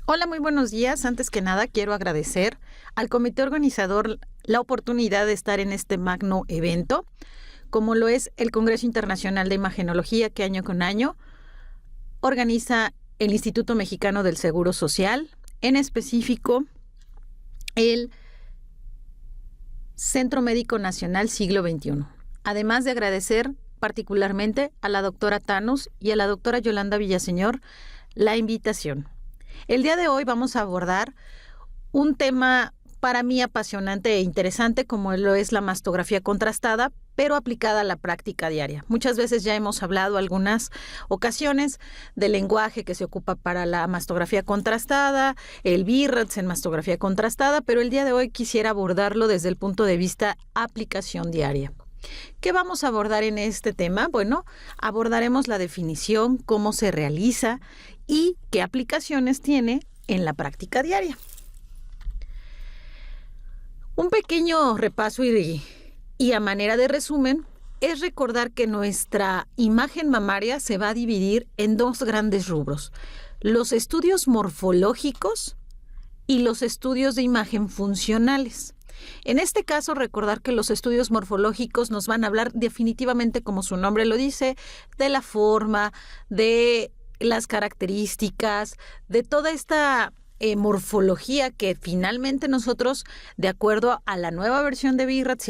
Hola, muy buenos días. Antes que nada, quiero agradecer al comité organizador la oportunidad de estar en este magno evento, como lo es el Congreso Internacional de Imagenología, que año con año organiza el Instituto Mexicano del Seguro Social, en específico el Centro Médico Nacional Siglo XXI. Además de agradecer particularmente a la doctora Thanos y a la doctora Yolanda Villaseñor la invitación. El día de hoy vamos a abordar un tema para mí apasionante e interesante, como lo es la mastografía contrastada, pero aplicada a la práctica diaria. Muchas veces ya hemos hablado algunas ocasiones del lenguaje que se ocupa para la mastografía contrastada, el BI-RADS en mastografía contrastada, pero el día de hoy quisiera abordarlo desde el punto de vista aplicación diaria. ¿Qué vamos a abordar en este tema? Bueno, abordaremos la definición, cómo se realiza y qué aplicaciones tiene en la práctica diaria. Un pequeño repaso y a manera de resumen es recordar que nuestra imagen mamaria se va a dividir en dos grandes rubros: los estudios morfológicos y los estudios de imagen funcionales. En este caso, recordar que los estudios morfológicos nos van a hablar definitivamente, como su nombre lo dice, de la forma, de las características, de toda esta morfología que finalmente nosotros, de acuerdo a la nueva versión de BI-RADS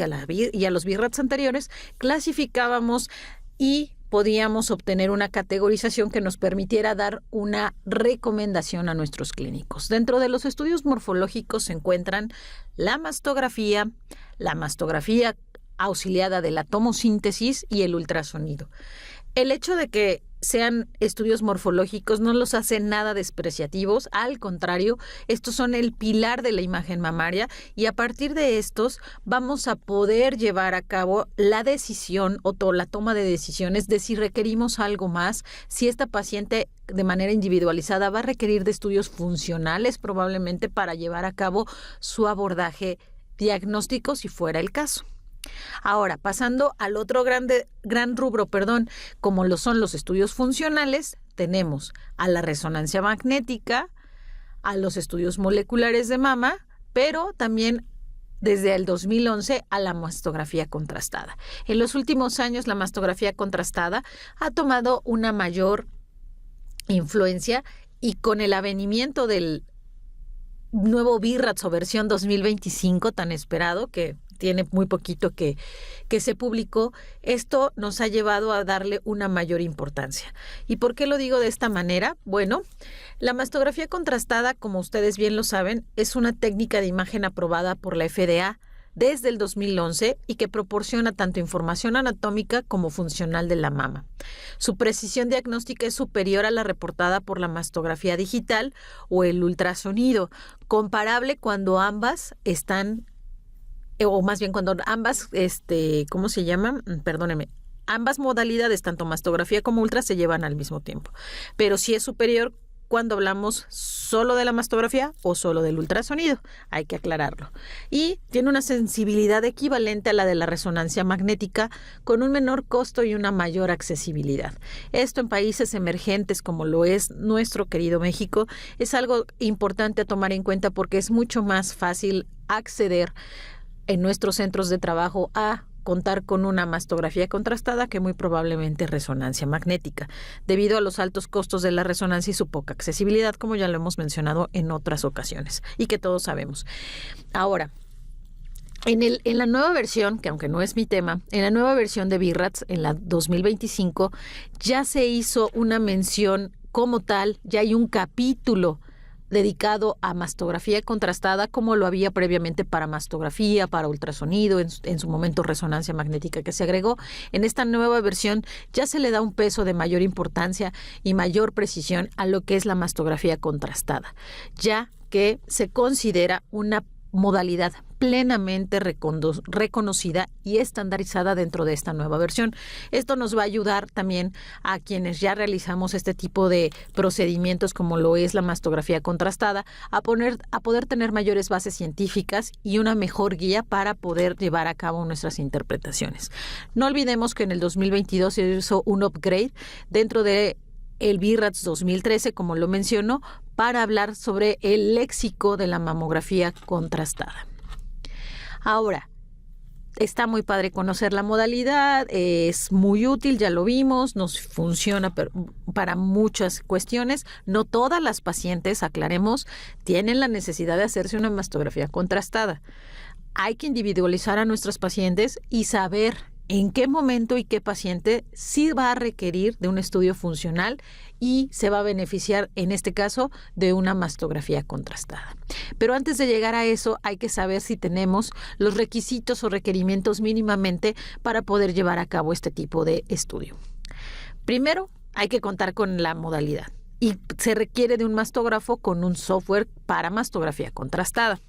y a los BI-RADS anteriores, clasificábamos y podíamos obtener una categorización que nos permitiera dar una recomendación a nuestros clínicos. Dentro de los estudios morfológicos se encuentran la mastografía auxiliada de la tomosíntesis y el ultrasonido. El hecho de que sean estudios morfológicos no los hace nada despreciativos, al contrario, estos son el pilar de la imagen mamaria y a partir de estos vamos a poder llevar a cabo la decisión o la toma de decisiones de si requerimos algo más, si esta paciente de manera individualizada va a requerir de estudios funcionales probablemente para llevar a cabo su abordaje diagnóstico si fuera el caso. Ahora, pasando al otro gran rubro, como lo son los estudios funcionales, tenemos a la resonancia magnética, a los estudios moleculares de mama, pero también desde el 2011 a la mastografía contrastada. En los últimos años, la mastografía contrastada ha tomado una mayor influencia y con el avenimiento del nuevo BI-RADS o versión 2025 tan esperado, que tiene muy poquito que se publicó, esto nos ha llevado a darle una mayor importancia. ¿Y por qué lo digo de esta manera? Bueno, la mastografía contrastada, como ustedes bien lo saben, es una técnica de imagen aprobada por la FDA desde el 2011 y que proporciona tanto información anatómica como funcional de la mama. Su precisión diagnóstica es superior a la reportada por la mastografía digital o el ultrasonido, comparable cuando ambas están, o más bien cuando ambas, ¿cómo se llaman? Perdónenme. Ambas modalidades, tanto mastografía como ultra, se llevan al mismo tiempo. Pero sí es superior cuando hablamos solo de la mastografía o solo del ultrasonido, hay que aclararlo. Y tiene una sensibilidad equivalente a la de la resonancia magnética, con un menor costo y una mayor accesibilidad. Esto en países emergentes como lo es nuestro querido México es algo importante a tomar en cuenta porque es mucho más fácil acceder en nuestros centros de trabajo a contar con una mastografía contrastada que muy probablemente resonancia magnética, debido a los altos costos de la resonancia y su poca accesibilidad, como ya lo hemos mencionado en otras ocasiones y que todos sabemos. Ahora, en la nueva versión, que aunque no es mi tema, en la nueva versión de BI-RADS, en la 2025, ya se hizo una mención como tal, ya hay un capítulo dedicado a mastografía contrastada, como lo había previamente para mastografía, para ultrasonido, en su momento resonancia magnética que se agregó. En esta nueva versión ya se le da un peso de mayor importancia y mayor precisión a lo que es la mastografía contrastada, ya que se considera una modalidad plenamente reconocida y estandarizada dentro de esta nueva versión. Esto nos va a ayudar también a quienes ya realizamos este tipo de procedimientos como lo es la mastografía contrastada, a poder tener mayores bases científicas y una mejor guía para poder llevar a cabo nuestras interpretaciones. No olvidemos que en el 2022 se hizo un upgrade dentro de el BIRATS 2013, como lo menciono, para hablar sobre el léxico de la mamografía contrastada. Ahora, está muy padre conocer la modalidad, es muy útil, ya lo vimos, nos funciona para muchas cuestiones. No todas las pacientes, aclaremos, tienen la necesidad de hacerse una mastografía contrastada. Hay que individualizar a nuestros pacientes y saber en qué momento y qué paciente sí va a requerir de un estudio funcional y se va a beneficiar, en este caso, de una mastografía contrastada. Pero antes de llegar a eso, hay que saber si tenemos los requisitos o requerimientos mínimamente para poder llevar a cabo este tipo de estudio. Primero, hay que contar con la modalidad y se requiere de un mastógrafo con un software para mastografía contrastada.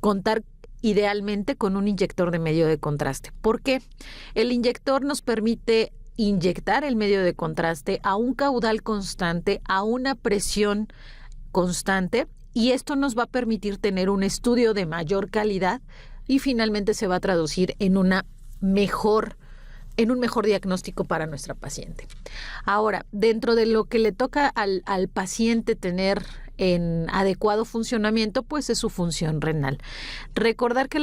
Contar idealmente con un inyector de medio de contraste. ¿Por qué? El inyector nos permite inyectar el medio de contraste a un caudal constante, a una presión constante, y esto nos va a permitir tener un estudio de mayor calidad y finalmente se va a traducir en un mejor diagnóstico para nuestra paciente. Ahora, dentro de lo que le toca al paciente tener en adecuado funcionamiento, pues es su función renal. Recordar que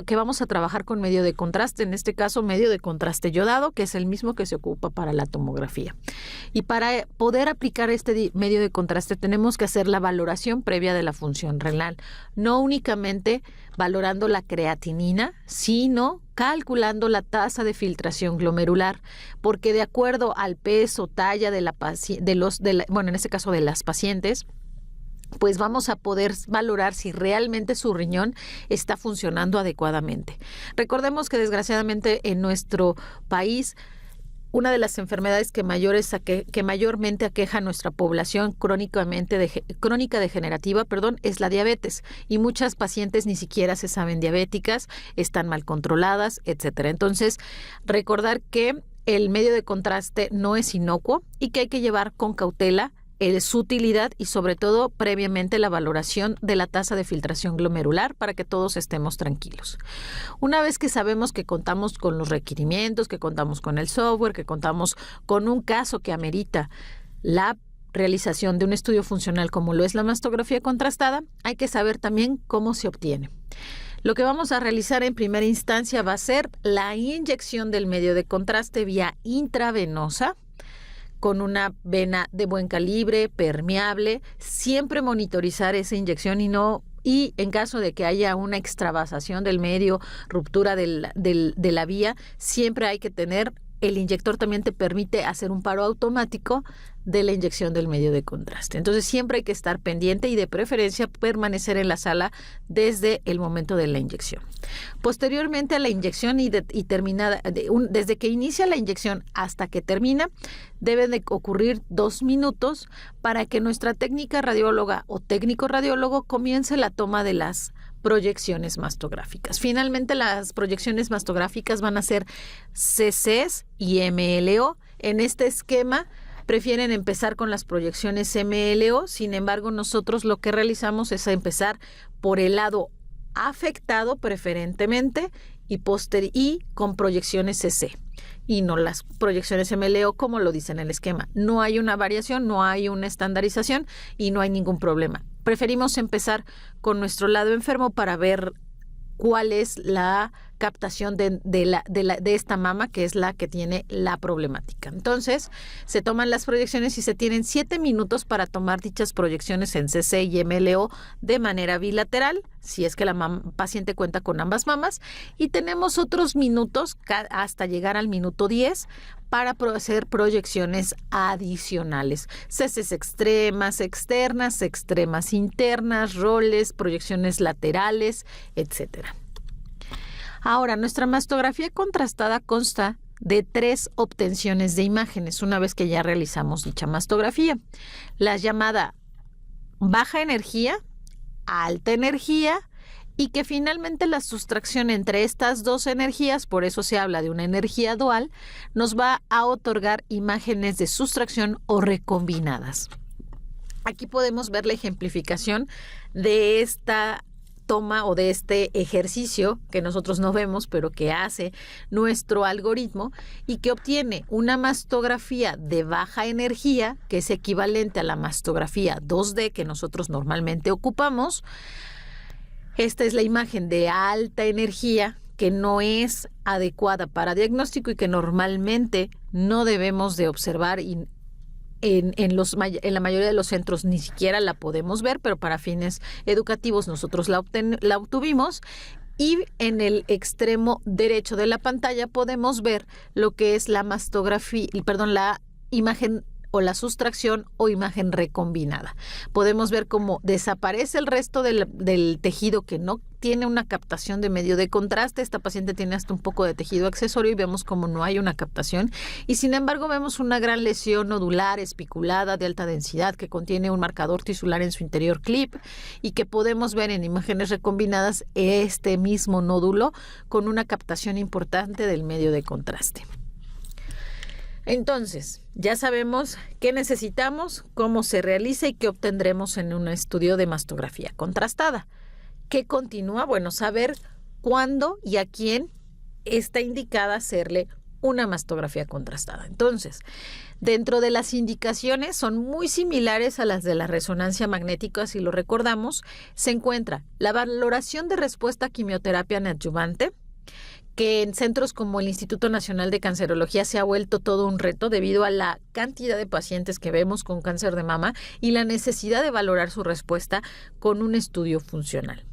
que vamos a trabajar con medio de contraste, en este caso medio de contraste yodado, que es el mismo que se ocupa para la tomografía. Y para poder aplicar este medio de contraste tenemos que hacer la valoración previa de la función renal, no únicamente valorando la creatinina, sino calculando la tasa de filtración glomerular, porque de acuerdo al peso, talla en este caso de las pacientes, pues vamos a poder valorar si realmente su riñón está funcionando adecuadamente. Recordemos que desgraciadamente en nuestro país, una de las enfermedades que mayormente aqueja a nuestra población crónica degenerativa, es la diabetes, y muchas pacientes ni siquiera se saben diabéticas, están mal controladas, etcétera. Entonces, recordar que el medio de contraste no es inocuo y que hay que llevar con cautela su utilidad y sobre todo previamente la valoración de la tasa de filtración glomerular para que todos estemos tranquilos. Una vez que sabemos que contamos con los requerimientos, que contamos con el software, que contamos con un caso que amerita la realización de un estudio funcional como lo es la mastografía contrastada, hay que saber también cómo se obtiene. Lo que vamos a realizar en primera instancia va a ser la inyección del medio de contraste vía intravenosa, con una vena de buen calibre, permeable, siempre monitorizar esa inyección y en caso de que haya una extravasación del medio, ruptura de la vía, siempre hay que tener, el inyector también te permite hacer un paro automático de la inyección del medio de contraste. Entonces siempre hay que estar pendiente y de preferencia permanecer en la sala desde el momento de la inyección. Posteriormente a la inyección desde que inicia la inyección hasta que termina, deben de ocurrir 2 minutos para que nuestra técnica radióloga o técnico radiólogo comience la toma de las proyecciones mastográficas. Finalmente, las proyecciones mastográficas van a ser CCs y MLO. En este esquema prefieren empezar con las proyecciones MLO, sin embargo, nosotros lo que realizamos es empezar por el lado afectado preferentemente y con proyecciones CC y no las proyecciones MLO como lo dice en el esquema. No hay una variación, no hay una estandarización y no hay ningún problema. Preferimos empezar con nuestro lado enfermo para ver cuál es la captación de esta mama, que es la que tiene la problemática. Entonces, se toman las proyecciones y se tienen 7 minutos para tomar dichas proyecciones en CC y MLO de manera bilateral, si es que la paciente cuenta con ambas mamas, y tenemos otros minutos hasta llegar al minuto 10 para hacer proyecciones adicionales. CCs extremas, externas, extremas internas, roles, proyecciones laterales, etcétera. Ahora, nuestra mastografía contrastada consta de 3 obtenciones de imágenes una vez que ya realizamos dicha mastografía. La llamada baja energía, alta energía y que finalmente la sustracción entre estas 2 energías, por eso se habla de una energía dual, nos va a otorgar imágenes de sustracción o recombinadas. Aquí podemos ver la ejemplificación de esta toma o de este ejercicio que nosotros no vemos, pero que hace nuestro algoritmo y que obtiene una mastografía de baja energía, que es equivalente a la mastografía 2D que nosotros normalmente ocupamos. Esta es la imagen de alta energía que no es adecuada para diagnóstico y que normalmente no debemos de observar y en la mayoría de los centros ni siquiera la podemos ver, pero para fines educativos nosotros la obtuvimos. Y en el extremo derecho de la pantalla podemos ver lo que es la la imagen o la sustracción o imagen recombinada. Podemos ver cómo desaparece el resto del tejido que no tiene una captación de medio de contraste. Esta paciente tiene hasta un poco de tejido accesorio y vemos cómo no hay una captación. Y sin embargo vemos una gran lesión nodular espiculada de alta densidad que contiene un marcador tisular en su interior clip y que podemos ver en imágenes recombinadas este mismo nódulo con una captación importante del medio de contraste. Entonces, ya sabemos qué necesitamos, cómo se realiza y qué obtendremos en un estudio de mastografía contrastada. ¿Qué continúa? Bueno, saber cuándo y a quién está indicada hacerle una mastografía contrastada. Entonces, dentro de las indicaciones son muy similares a las de la resonancia magnética, si lo recordamos, se encuentra la valoración de respuesta a quimioterapia neoadyuvante, que en centros como el Instituto Nacional de Cancerología se ha vuelto todo un reto debido a la cantidad de pacientes que vemos con cáncer de mama y la necesidad de valorar su respuesta con un estudio funcional.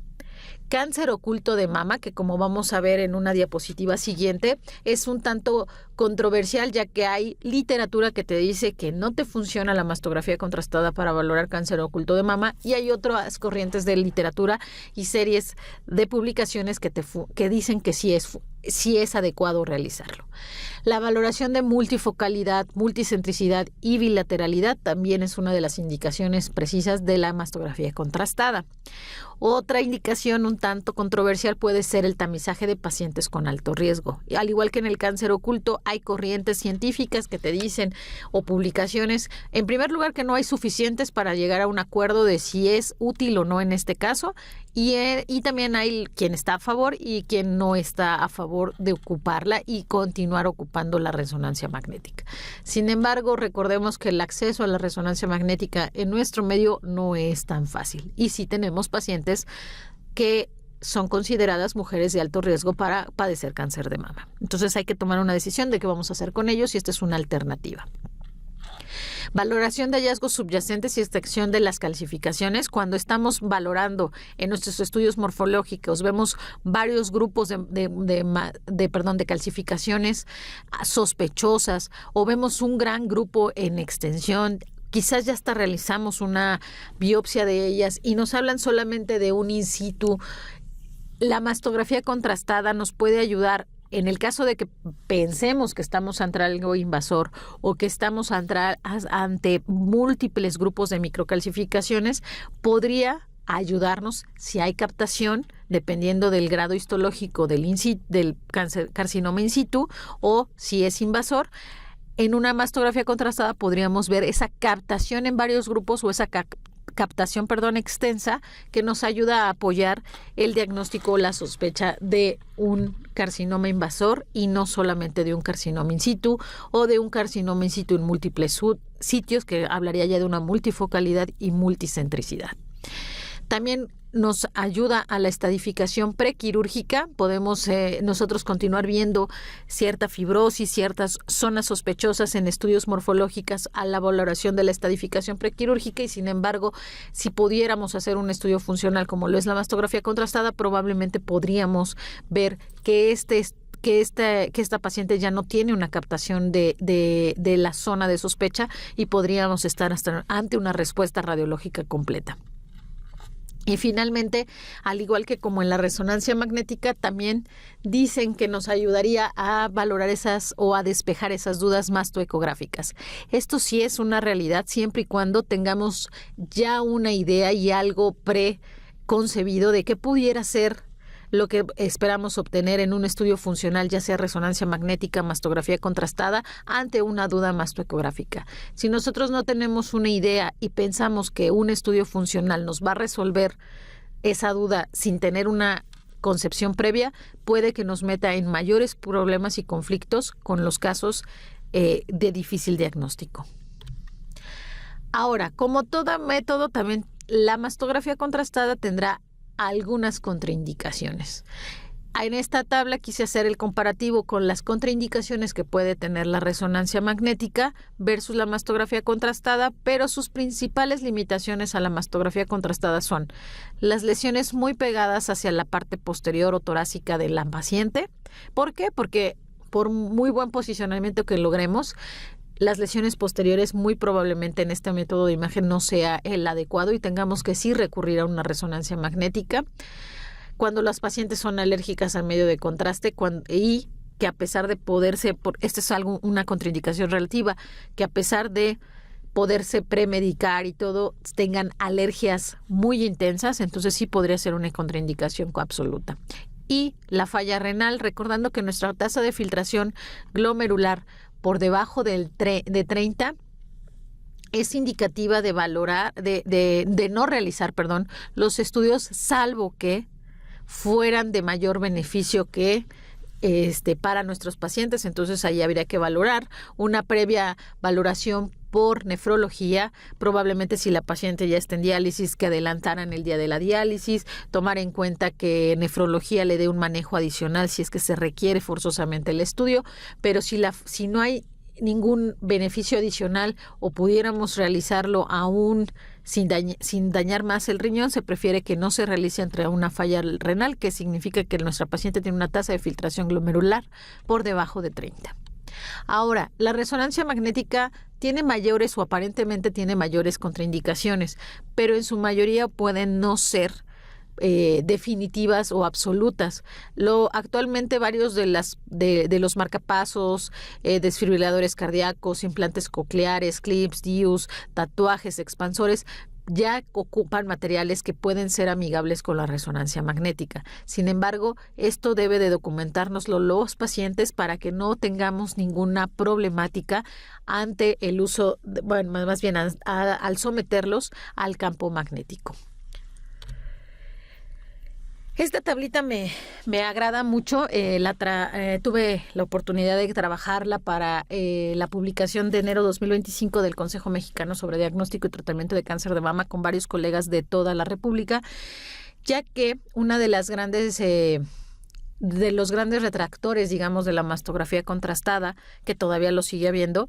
Cáncer oculto de mama, que como vamos a ver en una diapositiva siguiente, es un tanto controversial ya que hay literatura que te dice que no te funciona la mastografía contrastada para valorar cáncer oculto de mama y hay otras corrientes de literatura y series de publicaciones que dicen que sí es adecuado realizarlo. La valoración de multifocalidad, multicentricidad y bilateralidad también es una de las indicaciones precisas de la mastografía contrastada. Otra indicación un tanto controversial puede ser el tamizaje de pacientes con alto riesgo. Y al igual que en el cáncer oculto, hay corrientes científicas que te dicen, o publicaciones, en primer lugar, que no hay suficientes para llegar a un acuerdo de si es útil o no en este caso, y también hay quien está a favor y quien no está a favor de ocuparla y continuar ocupando la resonancia magnética. Sin embargo, recordemos que el acceso a la resonancia magnética en nuestro medio no es tan fácil y sí tenemos pacientes que son consideradas mujeres de alto riesgo para padecer cáncer de mama. Entonces hay que tomar una decisión de qué vamos a hacer con ellos y esta es una alternativa. Valoración de hallazgos subyacentes y extracción de las calcificaciones. Cuando estamos valorando en nuestros estudios morfológicos, vemos varios grupos de calcificaciones sospechosas o vemos un gran grupo en extensión. Quizás ya hasta realizamos una biopsia de ellas y nos hablan solamente de un in situ. La mastografía contrastada nos puede ayudar en el caso de que pensemos que estamos ante algo invasor o que estamos ante múltiples grupos de microcalcificaciones, podría ayudarnos si hay captación, dependiendo del grado histológico del carcinoma in situ o si es invasor. En una mastografía contrastada podríamos ver esa captación en varios grupos o esa captación extensa que nos ayuda a apoyar el diagnóstico o la sospecha de un carcinoma invasor y no solamente de un carcinoma in situ o de un carcinoma in situ en múltiples sitios, que hablaría ya de una multifocalidad y multicentricidad. También nos ayuda a la estadificación prequirúrgica. Podemos nosotros continuar viendo cierta fibrosis, ciertas zonas sospechosas en estudios morfológicos a la valoración de la estadificación prequirúrgica y sin embargo, si pudiéramos hacer un estudio funcional como lo es la mastografía contrastada, probablemente podríamos ver que esta paciente ya no tiene una captación de la zona de sospecha y podríamos estar ante una respuesta radiológica completa. Y finalmente, al igual que como en la resonancia magnética, también dicen que nos ayudaría a valorar o a despejar esas dudas mastoecográficas. Esto sí es una realidad siempre y cuando tengamos ya una idea y algo preconcebido de qué pudiera ser lo que esperamos obtener en un estudio funcional, ya sea resonancia magnética, mastografía contrastada, ante una duda mastoecográfica. Si nosotros no tenemos una idea y pensamos que un estudio funcional nos va a resolver esa duda sin tener una concepción previa, puede que nos meta en mayores problemas y conflictos con los casos de difícil diagnóstico. Ahora, como todo método, también la mastografía contrastada tendrá algunas contraindicaciones. En esta tabla quise hacer el comparativo con las contraindicaciones que puede tener la resonancia magnética versus la mastografía contrastada, pero sus principales limitaciones a la mastografía contrastada son las lesiones muy pegadas hacia la parte posterior o torácica de la paciente. ¿Por qué? Porque por muy buen posicionamiento que logremos, las lesiones posteriores muy probablemente en este método de imagen no sea el adecuado y tengamos que sí recurrir a una resonancia magnética. Cuando las pacientes son alérgicas al medio de contraste y que a pesar de poderse, esta es una contraindicación relativa, que a pesar de poderse premedicar y todo, tengan alergias muy intensas, entonces sí podría ser una contraindicación absoluta. Y la falla renal, recordando que nuestra tasa de filtración glomerular por debajo de 30 es indicativa de valorar, de no realizar, los estudios, salvo que fueran de mayor beneficio que para nuestros pacientes. Entonces ahí habría que valorar una previa valoración por nefrología, probablemente si la paciente ya está en diálisis, que adelantaran el día de la diálisis, tomar en cuenta que nefrología le dé un manejo adicional si es que se requiere forzosamente el estudio, pero si no hay ningún beneficio adicional o pudiéramos realizarlo aún sin dañar más el riñón, se prefiere que no se realice entre una falla renal, que significa que nuestra paciente tiene una tasa de filtración glomerular por debajo de 30. Ahora, la resonancia magnética tiene mayores o aparentemente tiene mayores contraindicaciones, pero en su mayoría pueden no ser definitivas o absolutas. Actualmente varios de los marcapasos, desfibriladores cardíacos, implantes cocleares, clips, DIUs, tatuajes, expansores, ya ocupan materiales que pueden ser amigables con la resonancia magnética. Sin embargo, esto debe de documentárnoslo los pacientes para que no tengamos ninguna problemática ante el uso, más bien al someterlos al campo magnético. Esta tablita me agrada mucho. Tuve la oportunidad de trabajarla para la publicación de enero 2025 del Consejo Mexicano sobre Diagnóstico y Tratamiento de Cáncer de Mama con varios colegas de toda la República, ya que una de los grandes retractores, digamos, de la mastografía contrastada, que todavía lo sigue habiendo,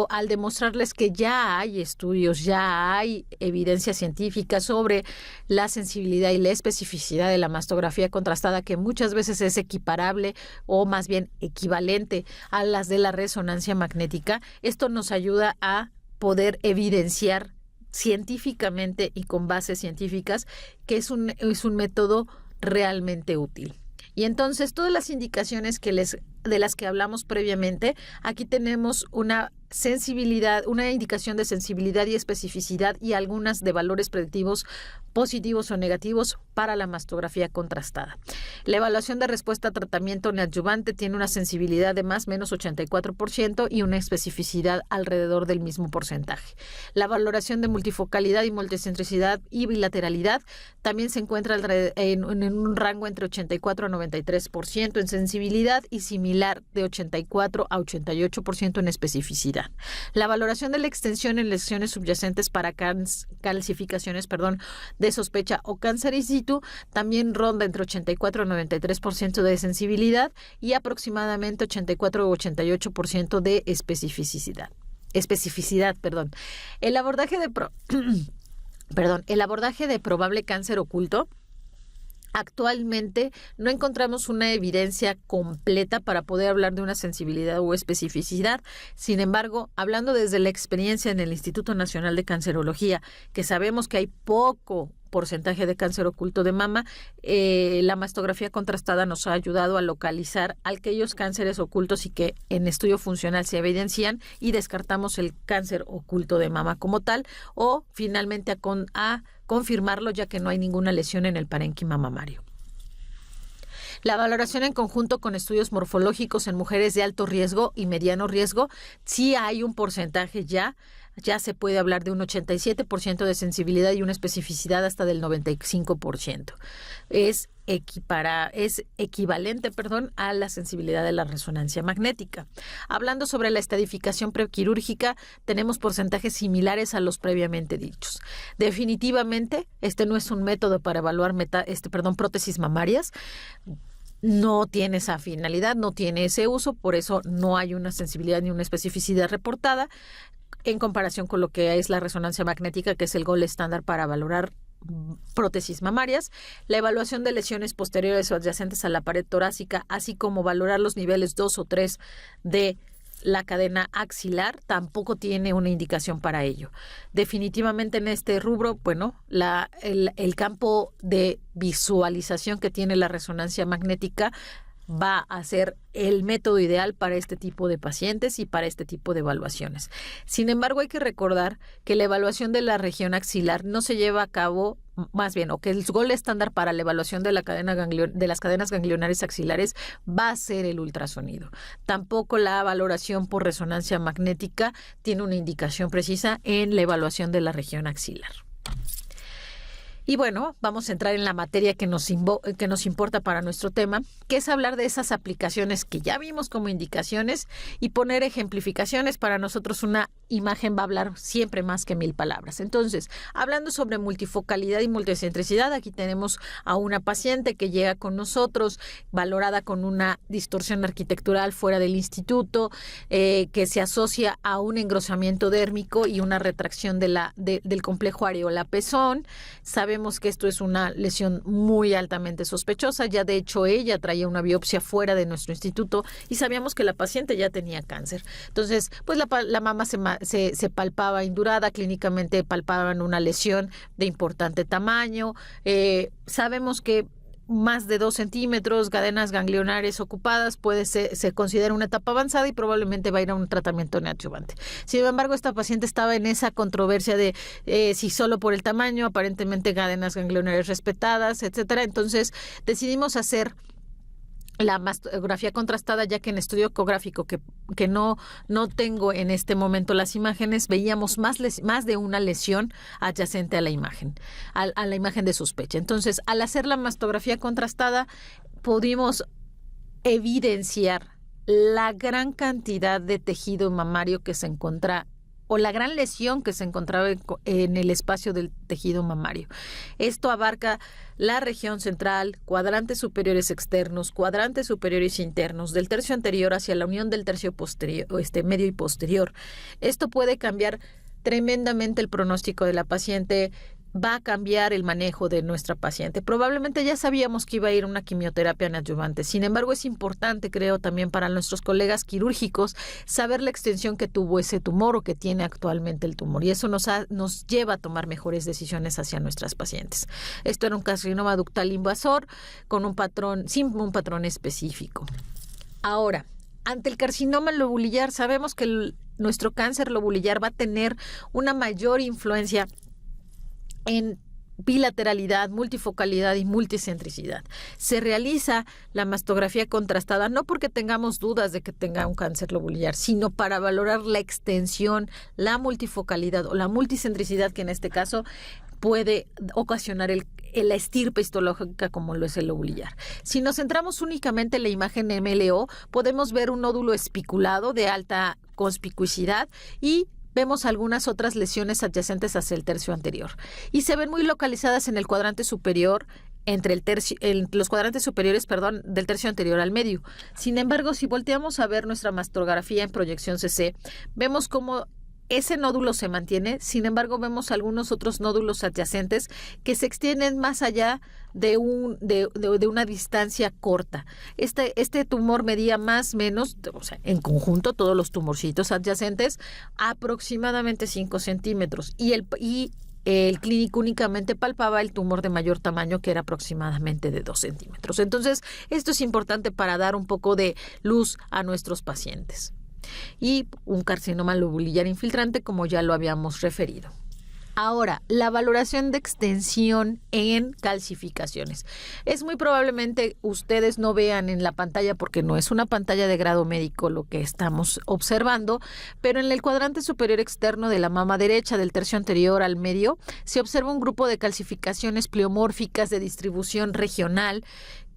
al demostrarles que ya hay estudios, ya hay evidencia científica sobre la sensibilidad y la especificidad de la mastografía contrastada, que muchas veces es equiparable o más bien equivalente a las de la resonancia magnética. Esto nos ayuda a poder evidenciar científicamente y con bases científicas que es un método realmente útil. Y entonces todas las indicaciones de las que hablamos previamente, aquí tenemos una indicación de sensibilidad y especificidad y algunas de valores predictivos positivos o negativos para la mastografía contrastada. La evaluación de respuesta a tratamiento neoadyuvante tiene una sensibilidad de más o menos 84% y una especificidad alrededor del mismo porcentaje. La valoración de multifocalidad y multicentricidad y bilateralidad también se encuentra en un rango entre 84 a 93% en sensibilidad y similar de 84 a 88% en especificidad. La valoración de la extensión en lesiones subyacentes para calcificaciones, de sospecha o cáncer in situ también ronda entre 84 a 93% de sensibilidad y aproximadamente 84 o 88% de especificidad. El abordaje de probable cáncer oculto. Actualmente no encontramos una evidencia completa para poder hablar de una sensibilidad o especificidad. Sin embargo, hablando desde la experiencia en el Instituto Nacional de Cancerología, que sabemos que hay poco porcentaje de cáncer oculto de mama, la mastografía contrastada nos ha ayudado a localizar aquellos cánceres ocultos y que en estudio funcional se evidencian y descartamos el cáncer oculto de mama como tal o finalmente a confirmarlo ya que no hay ninguna lesión en el parénquima mamario. La valoración en conjunto con estudios morfológicos en mujeres de alto riesgo y mediano riesgo, sí hay un porcentaje ya ya se puede hablar de un 87% de sensibilidad y una especificidad hasta del 95%. Es equivalente, a la sensibilidad de la resonancia magnética. Hablando sobre la estadificación prequirúrgica, tenemos porcentajes similares a los previamente dichos. Definitivamente, este no es un método para evaluar prótesis mamarias. No tiene esa finalidad, no tiene ese uso, por eso no hay una sensibilidad ni una especificidad reportada en comparación con lo que es la resonancia magnética, que es el gold estándar para valorar prótesis mamarias. La evaluación de lesiones posteriores o adyacentes a la pared torácica, así como valorar los niveles 2 o 3 de la cadena axilar, tampoco tiene una indicación para ello. Definitivamente en este rubro, el campo de visualización que tiene la resonancia magnética va a ser el método ideal para este tipo de pacientes y para este tipo de evaluaciones. Sin embargo, hay que recordar que la evaluación de la región axilar no se lleva a cabo, o que el gold estándar para la evaluación de las cadenas ganglionares axilares va a ser el ultrasonido. Tampoco la valoración por resonancia magnética tiene una indicación precisa en la evaluación de la región axilar. Y vamos a entrar en la materia que nos importa para nuestro tema, que es hablar de esas aplicaciones que ya vimos como indicaciones y poner ejemplificaciones. Para nosotros una imagen va a hablar siempre más que 1000 palabras. Entonces, hablando sobre multifocalidad y multicentricidad, aquí tenemos a una paciente que llega con nosotros valorada con una distorsión arquitectural fuera del instituto, que se asocia a un engrosamiento dérmico y una retracción del complejo areola-pezón. Sabemos que esto es una lesión muy altamente sospechosa. Ya de hecho ella traía una biopsia fuera de nuestro instituto y sabíamos que la paciente ya tenía cáncer. Entonces, la mama se palpaba indurada, clínicamente palpaban una lesión de importante tamaño. Sabemos que más de 2 centímetros, cadenas ganglionares ocupadas, se considera una etapa avanzada y probablemente va a ir a un tratamiento neoadyuvante. Sin embargo, esta paciente estaba en esa controversia de si solo por el tamaño, aparentemente cadenas ganglionares respetadas, etcétera. Entonces, decidimos hacer la mastografía contrastada, ya que en estudio ecográfico que no tengo en este momento las imágenes, veíamos más de una lesión adyacente a la imagen, a la imagen de sospecha. Entonces, al hacer la mastografía contrastada, pudimos evidenciar la gran cantidad de tejido mamario que se encontraba, o la gran lesión que se encontraba en el espacio del tejido mamario. Esto abarca la región central, cuadrantes superiores externos, cuadrantes superiores internos, del tercio anterior hacia la unión del tercio posterior, medio y posterior. Esto puede cambiar tremendamente el pronóstico de la paciente, va a cambiar el manejo de nuestra paciente. Probablemente ya sabíamos que iba a ir a una quimioterapia neoadyuvante. Sin embargo, es importante, creo, también para nuestros colegas quirúrgicos saber la extensión que tuvo ese tumor o que tiene actualmente el tumor. Y eso nos lleva a tomar mejores decisiones hacia nuestras pacientes. Esto era un carcinoma ductal invasor sin un patrón específico. Ahora, ante el carcinoma lobulillar, sabemos que nuestro cáncer lobulillar va a tener una mayor influencia en bilateralidad, multifocalidad y multicentricidad. Se realiza la mastografía contrastada no porque tengamos dudas de que tenga un cáncer lobulillar, sino para valorar la extensión, la multifocalidad o la multicentricidad que en este caso puede ocasionar la estirpe histológica como lo es el lobulillar. Si nos centramos únicamente en la imagen MLO, podemos ver un nódulo espiculado de alta conspicuidad y vemos algunas otras lesiones adyacentes hacia el tercio anterior y se ven muy localizadas en el cuadrante superior, en los cuadrantes superiores, del tercio anterior al medio. Sin embargo, si volteamos a ver nuestra mastografía en proyección CC, vemos cómo ese nódulo se mantiene. Sin embargo, vemos algunos otros nódulos adyacentes que se extienden más allá de una distancia corta. Este tumor medía más o menos, en conjunto, todos los tumorcitos adyacentes, aproximadamente 5 centímetros. Y el clínico únicamente palpaba el tumor de mayor tamaño, que era aproximadamente de 2 centímetros. Entonces, esto es importante para dar un poco de luz a nuestros pacientes. Y un carcinoma lobulillar infiltrante, como ya lo habíamos referido. Ahora, la valoración de extensión en calcificaciones. Es muy probablemente ustedes no vean en la pantalla porque no es una pantalla de grado médico lo que estamos observando, pero en el cuadrante superior externo de la mama derecha del tercio anterior al medio se observa un grupo de calcificaciones pleomórficas de distribución regional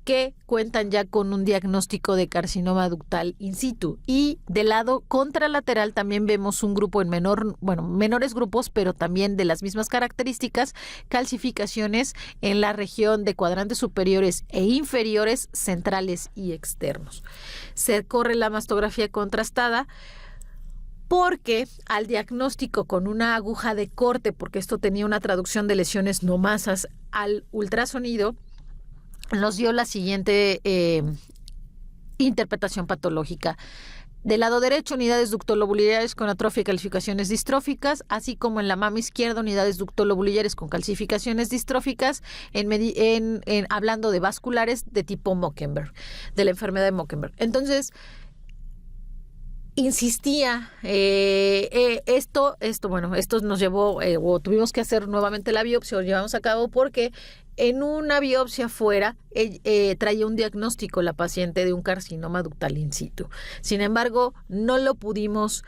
que cuentan ya con un diagnóstico de carcinoma ductal in situ. Y del lado contralateral también vemos un grupo en menores grupos, pero también de las mismas características, calcificaciones en la región de cuadrantes superiores e inferiores, centrales y externos. Se corre la mastografía contrastada porque al diagnóstico con una aguja de corte, porque esto tenía una traducción de lesiones no masas al ultrasonido, nos dio la siguiente interpretación patológica. Del lado derecho, unidades ductolobularias con atrofia y calcificaciones distróficas, así como en la mama izquierda, unidades ductolobularias con calcificaciones distróficas, hablando de vasculares de tipo Mockenberg, de la enfermedad de Mockenberg. Entonces, insistía, esto nos llevó, o tuvimos que hacer nuevamente la biopsia, o llevamos a cabo porque en una biopsia fuera traía un diagnóstico la paciente de un carcinoma ductal in situ. Sin embargo, no lo pudimos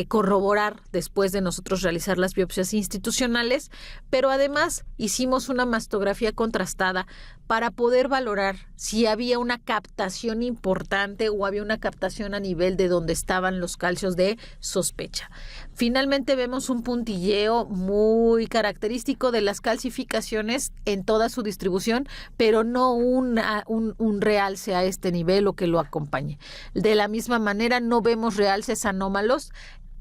corroborar después de nosotros realizar las biopsias institucionales, pero además hicimos una mastografía contrastada para poder valorar si había una captación importante o había una captación a nivel de donde estaban los calcios de sospecha. Finalmente vemos un puntilleo muy característico de las calcificaciones en toda su distribución, pero no un realce a este nivel o que lo acompañe. De la misma manera, no vemos realces anómalos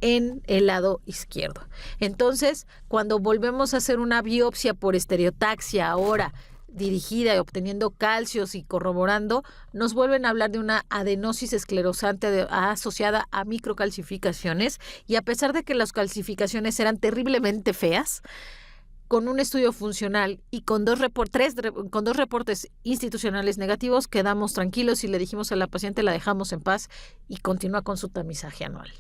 en el lado izquierdo. Entonces, cuando volvemos a hacer una biopsia por estereotaxia ahora dirigida y obteniendo calcios y corroborando, nos vuelven a hablar de una adenosis esclerosante asociada a microcalcificaciones, y a pesar de que las calcificaciones eran terriblemente feas, con un estudio funcional y con dos reportes institucionales negativos, quedamos tranquilos y le dijimos a la paciente, la dejamos en paz y continúa con su tamizaje anual.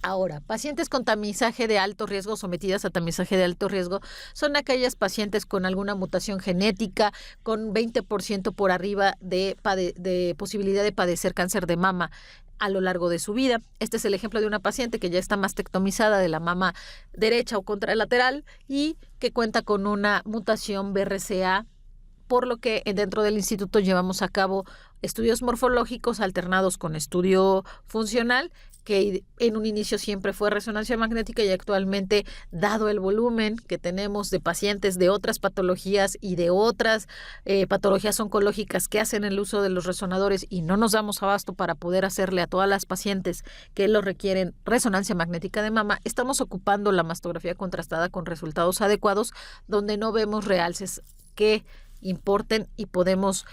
Ahora, pacientes con tamizaje de alto riesgo, sometidas a tamizaje de alto riesgo, son aquellas pacientes con alguna mutación genética, con 20% por arriba de posibilidad de padecer cáncer de mama a lo largo de su vida. Este es el ejemplo de una paciente que ya está mastectomizada de la mama derecha o contralateral y que cuenta con una mutación BRCA, por lo que dentro del instituto llevamos a cabo estudios morfológicos alternados con estudio funcional, que en un inicio siempre fue resonancia magnética y actualmente, dado el volumen que tenemos de pacientes de otras patologías y de otras patologías oncológicas que hacen el uso de los resonadores y no nos damos abasto para poder hacerle a todas las pacientes que lo requieren resonancia magnética de mama, estamos ocupando la mastografía contrastada con resultados adecuados donde no vemos realces que importen y podemos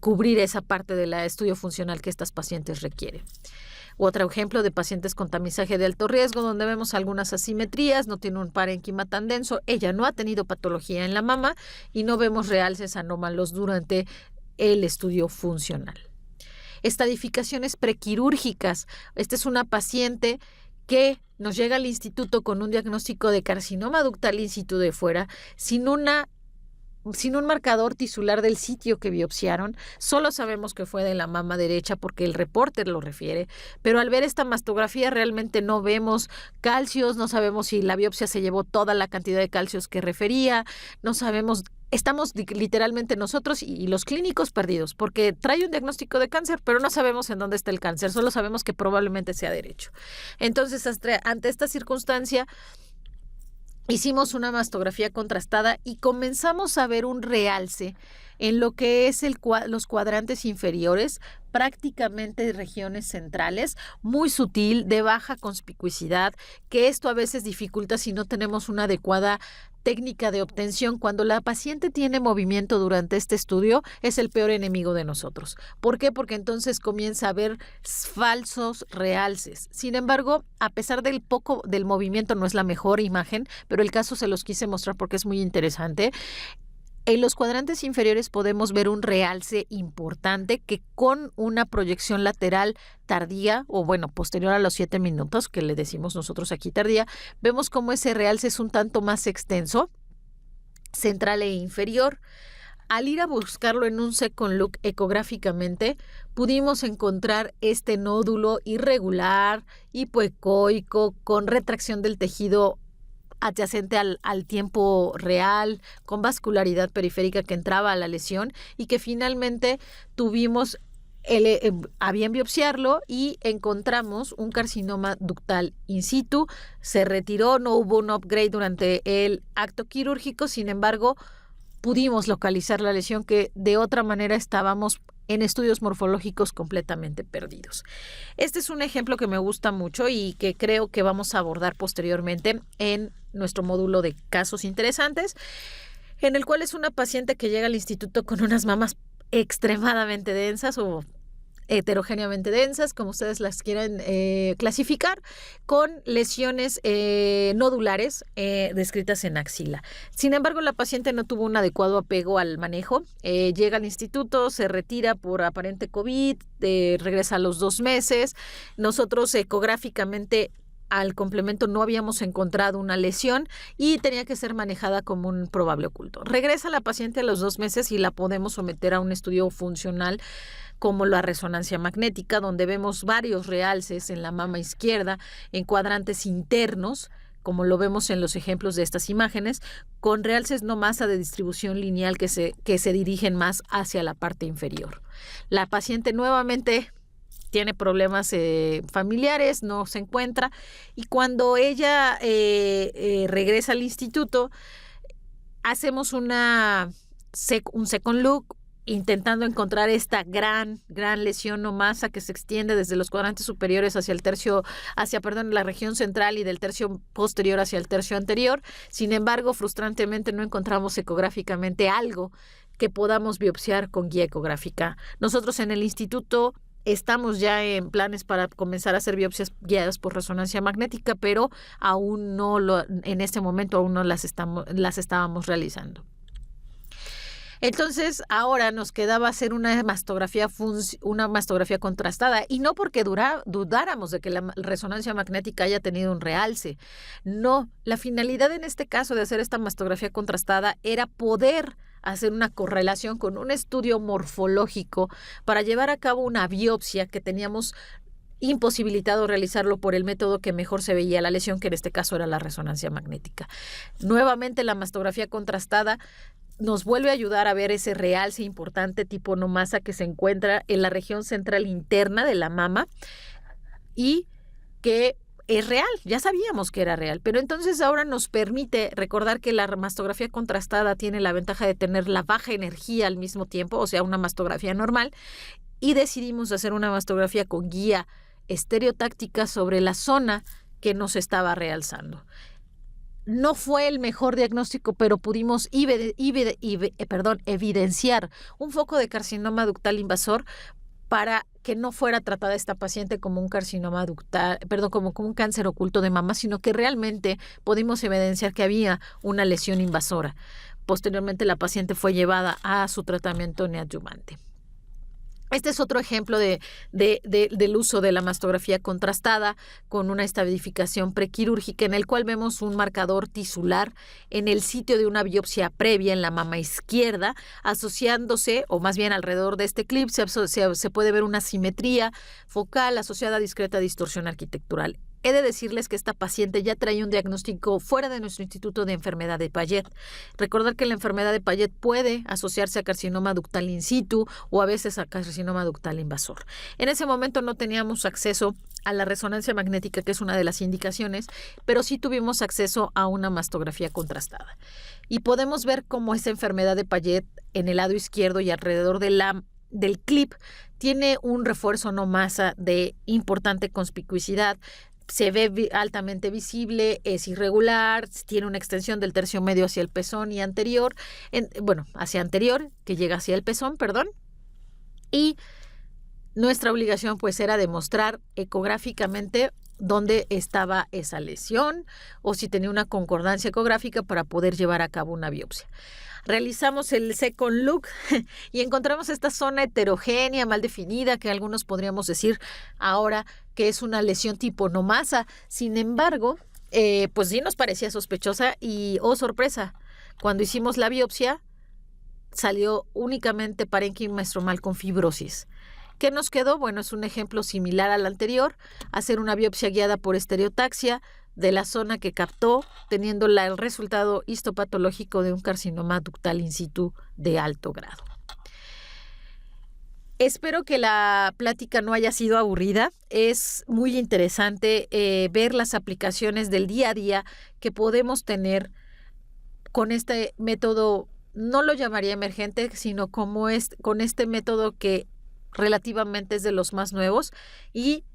cubrir esa parte del estudio funcional que estas pacientes requieren. Otro ejemplo de pacientes con tamizaje de alto riesgo, donde vemos algunas asimetrías, no tiene un parénquima tan denso, ella no ha tenido patología en la mama y no vemos realces anómalos durante el estudio funcional. Estadificaciones prequirúrgicas. Esta es una paciente que nos llega al instituto con un diagnóstico de carcinoma ductal in situ de fuera, sin un marcador tisular del sitio que biopsiaron. Solo sabemos que fue de la mama derecha porque el reporte lo refiere, pero al ver esta mastografía realmente no vemos calcios, no sabemos si la biopsia se llevó toda la cantidad de calcios que refería, no sabemos, estamos literalmente nosotros y los clínicos perdidos, porque trae un diagnóstico de cáncer, pero no sabemos en dónde está el cáncer, solo sabemos que probablemente sea derecho. Entonces, ante esta circunstancia, hicimos una mastografía contrastada y comenzamos a ver un realce en lo que es los cuadrantes inferiores, prácticamente regiones centrales, muy sutil, de baja conspicuidad, que esto a veces dificulta si no tenemos una adecuada técnica de obtención. Cuando la paciente tiene movimiento durante este estudio, es el peor enemigo de nosotros. ¿Por qué? Porque entonces comienza a haber falsos realces. Sin embargo, a pesar del movimiento, no es la mejor imagen, pero el caso se los quise mostrar porque es muy interesante. En los cuadrantes inferiores podemos ver un realce importante que con una proyección lateral tardía, o bueno, posterior a los 7 minutos, que le decimos nosotros aquí tardía, vemos cómo ese realce es un tanto más extenso, central e inferior. Al ir a buscarlo en un second look ecográficamente, pudimos encontrar este nódulo irregular, hipoecoico, con retracción del tejido adyacente al tiempo real, con vascularidad periférica que entraba a la lesión y que finalmente tuvimos a bien biopsiarlo y encontramos un carcinoma ductal in situ. Se retiró, no hubo un upgrade durante el acto quirúrgico, sin embargo, pudimos localizar la lesión que de otra manera estábamos en estudios morfológicos completamente perdidos. Este es un ejemplo que me gusta mucho y que creo que vamos a abordar posteriormente en nuestro módulo de casos interesantes, en el cual es una paciente que llega al instituto con unas mamas extremadamente densas o heterogéneamente densas, como ustedes las quieran clasificar, con lesiones nodulares descritas en axila. Sin embargo, la paciente no tuvo un adecuado apego al manejo. Llega al instituto, se retira por aparente COVID, regresa a los 2 meses. Nosotros ecográficamente al complemento no habíamos encontrado una lesión y tenía que ser manejada como un probable oculto. Regresa la paciente a los 2 meses y la podemos someter a un estudio funcional como la resonancia magnética, donde vemos varios realces en la mama izquierda, en cuadrantes internos, como lo vemos en los ejemplos de estas imágenes, con realces no masa de distribución lineal que se dirigen más hacia la parte inferior. La paciente nuevamente tiene problemas familiares, no se encuentra, y cuando ella regresa al instituto, hacemos un second look, intentando encontrar esta gran lesión no masa que se extiende desde los cuadrantes superiores hacia la región central y del tercio posterior hacia el tercio anterior. Sin embargo, frustrantemente no encontramos ecográficamente algo que podamos biopsiar con guía ecográfica. Nosotros en el instituto estamos ya en planes para comenzar a hacer biopsias guiadas por resonancia magnética, pero aún no en este momento aún no las estábamos realizando. Entonces, ahora nos quedaba hacer una mastografía contrastada, y no porque dudáramos de que la resonancia magnética haya tenido un realce. No, la finalidad en este caso de hacer esta mastografía contrastada era poder hacer una correlación con un estudio morfológico para llevar a cabo una biopsia que teníamos imposibilitado realizarlo por el método que mejor se veía la lesión, que en este caso era la resonancia magnética. Nuevamente, la mastografía contrastada nos vuelve a ayudar a ver ese realce importante tipo no masa que se encuentra en la región central interna de la mama y que es real. Ya sabíamos que era real, pero entonces ahora nos permite recordar que la mastografía contrastada tiene la ventaja de tener la baja energía al mismo tiempo, o sea, una mastografía normal, y decidimos hacer una mastografía con guía estereotáctica sobre la zona que nos estaba realzando. No fue el mejor diagnóstico, pero pudimos evidenciar un foco de carcinoma ductal invasor para que no fuera tratada esta paciente como un carcinoma ductal, como un cáncer oculto de mama, sino que realmente pudimos evidenciar que había una lesión invasora. Posteriormente, la paciente fue llevada a su tratamiento neoadyuvante. Este es otro ejemplo del uso de la mastografía contrastada con una estadificación prequirúrgica, en el cual vemos un marcador tisular en el sitio de una biopsia previa en la mama izquierda, asociándose, o más bien alrededor de este clip, se puede ver una simetría focal asociada a discreta distorsión arquitectural. He de decirles que esta paciente ya traía un diagnóstico fuera de nuestro instituto de enfermedad de Payet. Recordar que la enfermedad de Payet puede asociarse a carcinoma ductal in situ o a veces a carcinoma ductal invasor. En ese momento no teníamos acceso a la resonancia magnética, que es una de las indicaciones, pero sí tuvimos acceso a una mastografía contrastada. Y podemos ver cómo esa enfermedad de Payet en el lado izquierdo y alrededor del clip tiene un refuerzo no masa de importante conspicuidad. Se ve altamente visible, es irregular, tiene una extensión del tercio medio hacia el pezón y hacia anterior, que llega hacia el pezón, y nuestra obligación pues era demostrar ecográficamente dónde estaba esa lesión o si tenía una concordancia ecográfica para poder llevar a cabo una biopsia. Realizamos el second look y encontramos esta zona heterogénea, mal definida, que algunos podríamos decir ahora que es una lesión tipo no masa. Sin embargo, pues sí nos parecía sospechosa y, oh sorpresa, cuando hicimos la biopsia salió únicamente parénquima estromal con fibrosis. ¿Qué nos quedó? Bueno, es un ejemplo similar al anterior, hacer una biopsia guiada por estereotaxia de la zona que captó, teniendo el resultado histopatológico de un carcinoma ductal in situ de alto grado. Espero que la plática no haya sido aburrida. Es muy interesante ver las aplicaciones del día a día que podemos tener con este método. No lo llamaría emergente, sino como con este método que relativamente es de los más nuevos y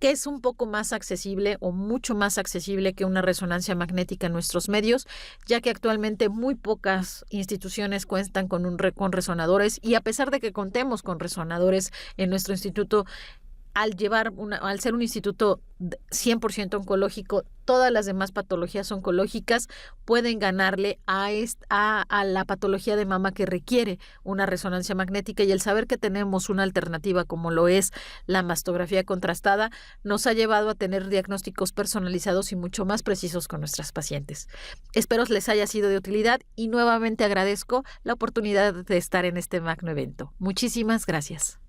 que es un poco más accesible o mucho más accesible que una resonancia magnética en nuestros medios, ya que actualmente muy pocas instituciones cuentan con resonadores, y a pesar de que contemos con resonadores en nuestro instituto, al ser un instituto 100% oncológico, todas las demás patologías oncológicas pueden ganarle a la patología de mama que requiere una resonancia magnética, y el saber que tenemos una alternativa como lo es la mastografía contrastada nos ha llevado a tener diagnósticos personalizados y mucho más precisos con nuestras pacientes. Espero les haya sido de utilidad y nuevamente agradezco la oportunidad de estar en este magno evento. Muchísimas gracias.